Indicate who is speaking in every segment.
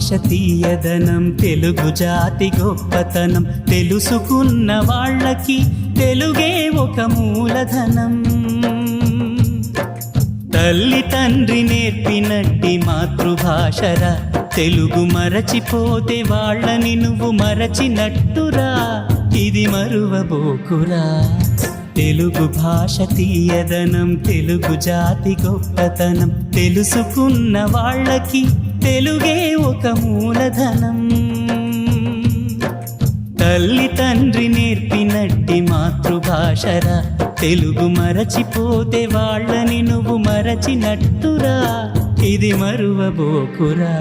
Speaker 1: భాష తీయదనం, తెలుగు జాతి గొప్పతనం, తెలుసుకున్న వాళ్ళకి తెలుగే ఒక మూలధనం. తల్లి తండ్రి నేర్పినట్టి మాతృభాషరా, తెలుగు మరచిపోతే వాళ్ళని నువ్వు మరచినట్టురా, ఇది మరువబోకురా. తెలుగు భాష తీయదనం, తెలుగు జాతి గొప్పతనం, తెలుసుకున్న వాళ్ళకి తెలుగే ఒక మూలధనం. తల్లి తండ్రి నేర్పినట్టి మాతృభాషరా, తెలుగు మరచిపోతే వాళ్ళని నువ్వు మరచినట్టురా, ఇది మరువబోకురా.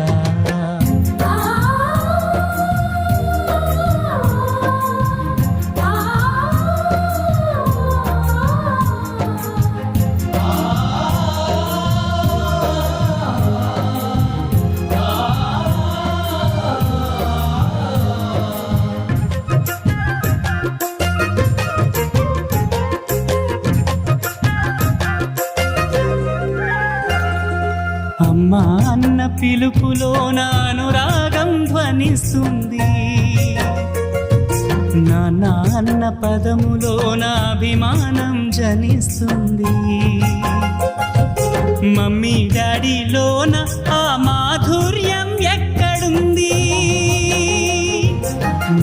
Speaker 1: అమ్మ అన్న పిలుపులోన అనురాగం ధ్వనిస్తుంది, నాన్న అన్న పదములోన అభిమానం జనిస్తుంది. మమ్మీ డాడీలోన ఆ మాధుర్యం ఎక్కడుంది?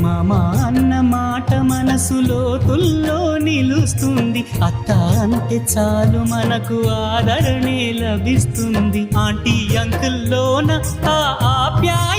Speaker 1: మామ అన్న మాట మనసులో తుల్లో నిలుస్తుంది. అత్త అంటే చాలు మనకు ఆదరణే లభిస్తుంది. ఆంటీ అంకుల్లోన ఆ ఆప్యాయత